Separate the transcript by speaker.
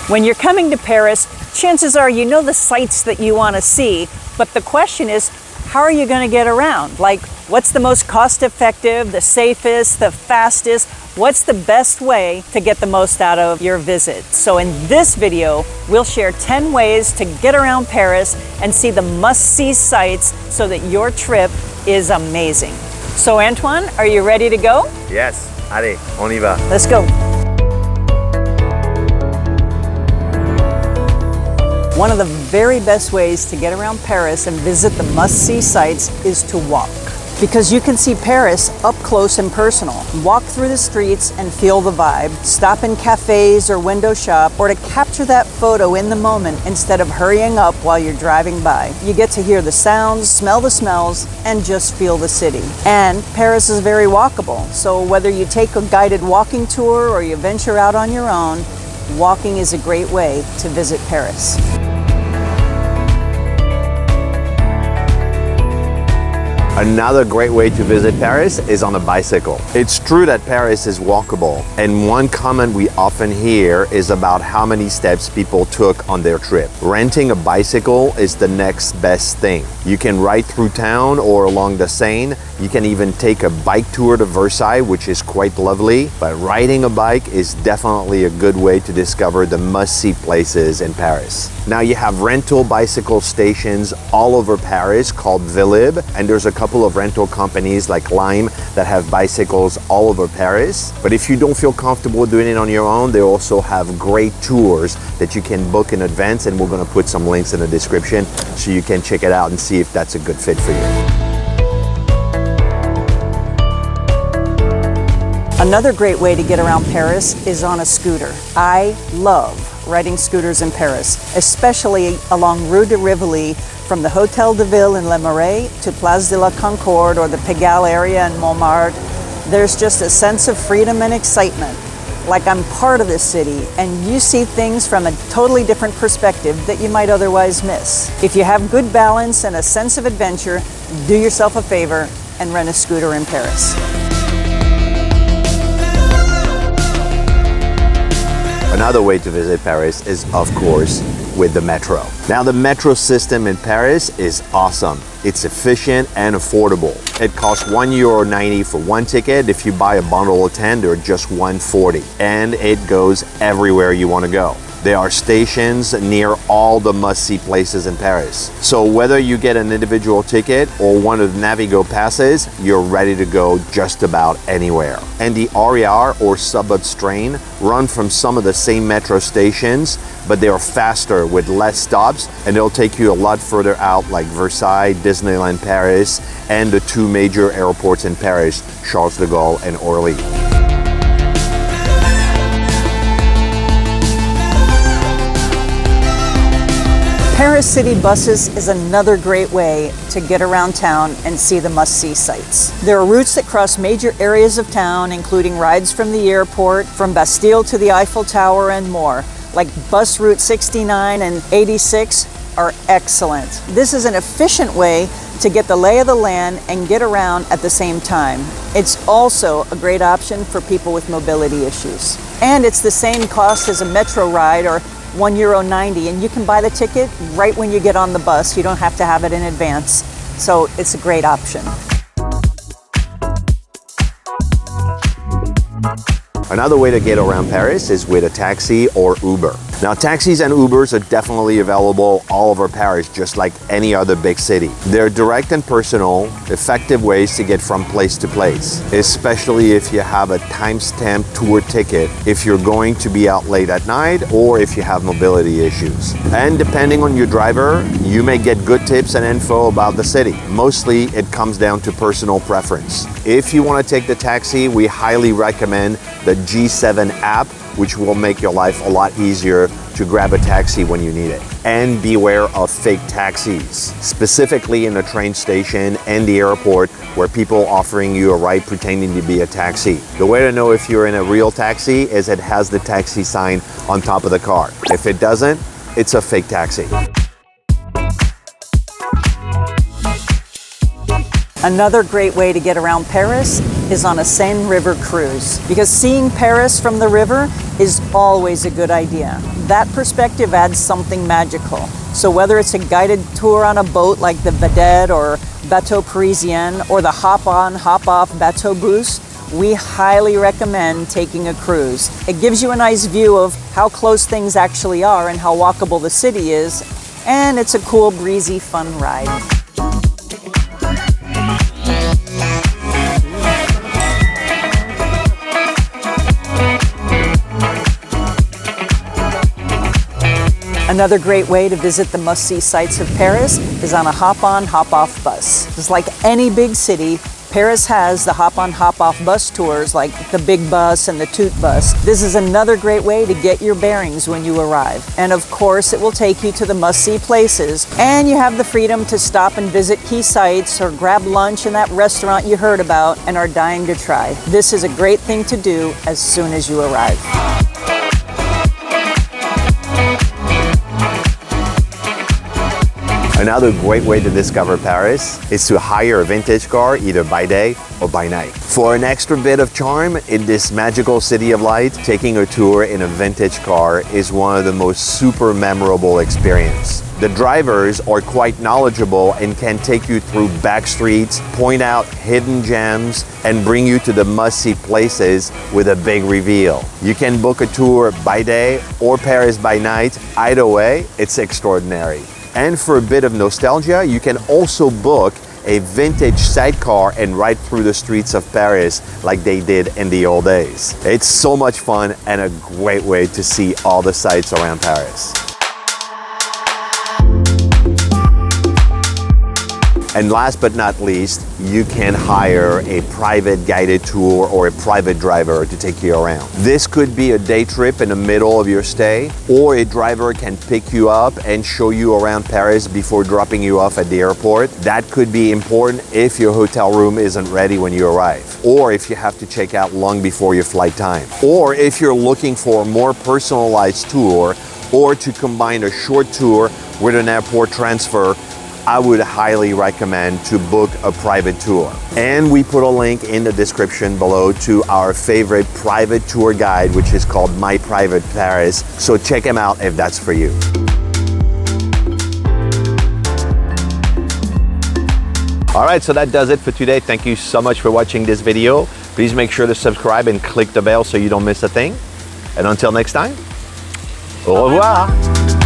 Speaker 1: When you're coming to Paris, chances are you know the sights that you want to see, but the question is, how are you going to get around? Like, what's the most cost-effective, the safest, the fastest? What's the best way to get the most out of your visit? So in this video, we'll share 10 ways to get around Paris and see the must-see sights so that your trip is amazing. So Antoine, are you ready to go?
Speaker 2: Yes, allez, on y va.
Speaker 1: Let's go. One of the very best ways to get around Paris and visit the must-see sites is to walk. Because you can see Paris up close and personal. Walk through the streets and feel the vibe. Stop in cafes or window shop, or to capture that photo in the moment instead of hurrying up while you're driving by. You get to hear the sounds, smell the smells, and just feel the city. And Paris is very walkable, so whether you take a guided walking tour or you venture out on your own, walking is a great way to visit Paris.
Speaker 2: Another great way to visit Paris is on a bicycle. It's true that Paris is walkable, and one comment we often hear is about how many steps people took on their trip. Renting a bicycle is the next best thing. You can ride through town or along the Seine. You can even take a bike tour to Versailles, which is quite lovely, but riding a bike is definitely a good way to discover the must-see places in Paris. Now you have rental bicycle stations all over Paris called Velib, and there's a couple of rental companies like Lime that have bicycles all over Paris. But if you don't feel comfortable doing it on your own, they also have great tours that you can book in advance, and we're going to put some links in the description so you can check it out and see if that's a good fit for you.
Speaker 1: Another great way to get around Paris is on a scooter. I love riding scooters in Paris, especially along Rue de Rivoli from the Hôtel de Ville in Le Marais to Place de la Concorde or the Pigalle area in Montmartre. There's just a sense of freedom and excitement, like I'm part of this city, and you see things from a totally different perspective that you might otherwise miss. If you have good balance and a sense of adventure, do yourself a favor and rent a scooter in Paris.
Speaker 2: Another way to visit Paris is, of course, with the metro. Now, the metro system in Paris is awesome. It's efficient and affordable. It costs €1.90 for one ticket. If you buy a bundle of 10, they're just $1.40. And it goes everywhere you want to go. There are stations near all the must-see places in Paris. So whether you get an individual ticket or one of the Navigo passes, you're ready to go just about anywhere. And the RER or suburbs train run from some of the same metro stations, but they are faster with less stops, and they'll take you a lot further out, like Versailles, Disneyland Paris, and the two major airports in Paris, Charles de Gaulle and Orly.
Speaker 1: Paris city buses is another great way to get around town and see the must-see sights. There are routes that cross major areas of town, including rides from the airport, from Bastille to the Eiffel Tower, and more. Like bus route 69 and 86 are excellent. This is an efficient way to get the lay of the land and get around at the same time. It's also a great option for people with mobility issues. And it's the same cost as a metro ride, or €1.90, and you can buy the ticket right when you get on the bus. You don't have to have it in advance. So it's a great option.
Speaker 2: Another way to get around Paris is with a taxi or Uber. Now, taxis and Ubers are definitely available all over Paris, just like any other big city. They're direct and personal, effective ways to get from place to place, especially if you have a time-stamped tour ticket, if you're going to be out late at night, or if you have mobility issues. And depending on your driver, you may get good tips and info about the city. Mostly, it comes down to personal preference. If you want to take the taxi, we highly recommend the G7 app, which will make your life a lot easier to grab a taxi when you need it. And beware of fake taxis, specifically in the train station and the airport, where people offering you a ride pretending to be a taxi. The way to know if you're in a real taxi is it has the taxi sign on top of the car. If it doesn't, it's a fake taxi.
Speaker 1: Another great way to get around Paris is on a Seine River cruise, because seeing Paris from the river is always a good idea. That perspective adds something magical. So whether it's a guided tour on a boat like the Vedette or Bateau Parisien, or the hop-on, hop-off Batobus, we highly recommend taking a cruise. It gives you a nice view of how close things actually are and how walkable the city is, and it's a cool, breezy, fun ride. Another great way to visit the must-see sights of Paris is on a hop-on, hop-off bus. Just like any big city, Paris has the hop-on, hop-off bus tours like the Big Bus and the Tootbus. This is another great way to get your bearings when you arrive. And of course, it will take you to the must-see places, and you have the freedom to stop and visit key sites or grab lunch in that restaurant you heard about and are dying to try. This is a great thing to do as soon as you arrive.
Speaker 2: Another great way to discover Paris is to hire a vintage car either by day or by night. For an extra bit of charm in this magical city of light, taking a tour in a vintage car is one of the most super memorable experiences. The drivers are quite knowledgeable and can take you through back streets, point out hidden gems, and bring you to the must-see places with a big reveal. You can book a tour by day or Paris by night. Either way, it's extraordinary. And for a bit of nostalgia, you can also book a vintage sidecar and ride through the streets of Paris like they did in the old days. It's so much fun and a great way to see all the sights around Paris. And last but not least, you can hire a private guided tour or a private driver to take you around. This could be a day trip in the middle of your stay, or a driver can pick you up and show you around Paris before dropping you off at the airport. That could be important if your hotel room isn't ready when you arrive, or if you have to check out long before your flight time, or if you're looking for a more personalized tour, or to combine a short tour with an airport transfer. I would highly recommend to book a private tour. And we put a link in the description below to our favorite private tour guide, which is called My Private Paris. So check him out if that's for you. All right, so that does it for today. Thank you so much for watching this video. Please make sure to subscribe and click the bell so you don't miss a thing. And until next time, au revoir.